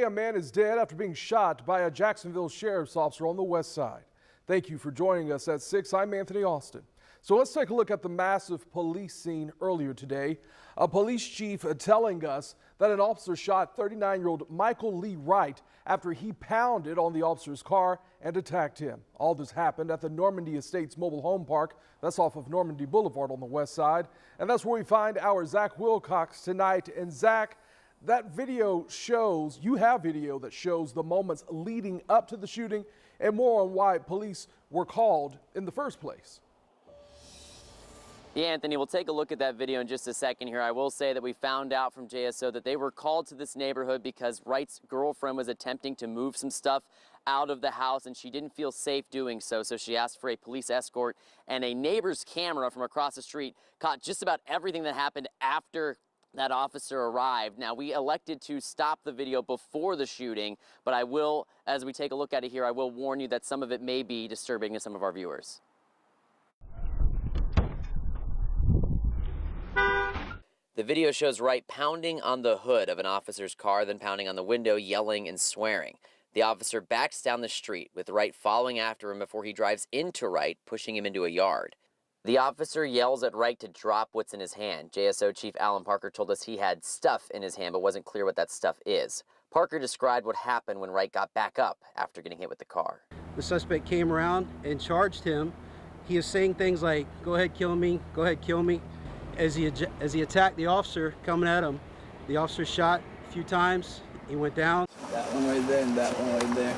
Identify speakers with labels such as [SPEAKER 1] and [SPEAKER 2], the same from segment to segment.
[SPEAKER 1] A man is dead after being shot by a Jacksonville sheriff's officer on the west side. Thank you for joining us at 6. I'm Anthony Austin. So let's take a look at the massive police scene earlier today. A police chief telling us that an officer shot 39-year-old Michael Lee Wright after he pounded on the officer's car and attacked him. All this happened at the Normandy Estates Mobile Home Park. That's off of Normandy Boulevard on the west side. And that's where we find our Zach Wilcox tonight. And Zach, that video shows, you have video that shows the moments leading up to the shooting and more on why police were called in the first place.
[SPEAKER 2] Yeah, Anthony, we'll take a look at that video in just a second here. I will say that we found out from JSO that they were called to this neighborhood because Wright's girlfriend was attempting to move some stuff out of the house and she didn't feel safe doing so. So she asked for a police escort, and a neighbor's camera from across the street caught just about everything that happened after that officer arrived. Now, we elected to stop the video before the shooting, but I will, as we take a look at it here, I will warn you that some of it may be disturbing to some of our viewers. The video shows Wright pounding on the hood of an officer's car, then pounding on the window, yelling and swearing. The officer backs down the street, with Wright following after him before he drives into Wright, pushing him into a yard. The officer yells at Wright to drop what's in his hand. JSO Chief Alan Parker told us he had stuff in his hand, but wasn't clear what that stuff is. Parker described what happened when Wright got back up after getting hit with the car.
[SPEAKER 3] The suspect came around and charged him. He was saying things like, "Go ahead, kill me, go ahead, kill me." As he attacked the officer coming at him, the officer shot a few times. He went down.
[SPEAKER 4] That one right there and that one right there.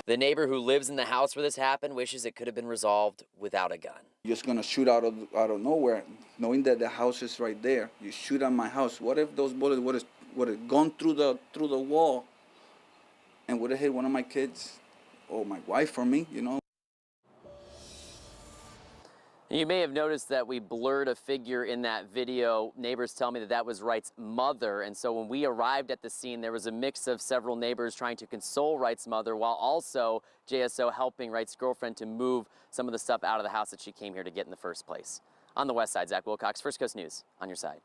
[SPEAKER 2] The neighbor who lives in the house where this happened wishes it could have been resolved without a gun.
[SPEAKER 4] You're just gonna shoot out of nowhere, knowing that the house is right there. You shoot at my house. What if those bullets would have gone through the wall and would have hit one of my kids or my wife or me, you know?
[SPEAKER 2] You may have noticed that we blurred a figure in that video. Neighbors tell me that that was Wright's mother, and so when we arrived at the scene, there was a mix of several neighbors trying to console Wright's mother while also JSO helping Wright's girlfriend to move some of the stuff out of the house that she came here to get in the first place. On the west side, Zach Wilcox, First Coast News, on your side.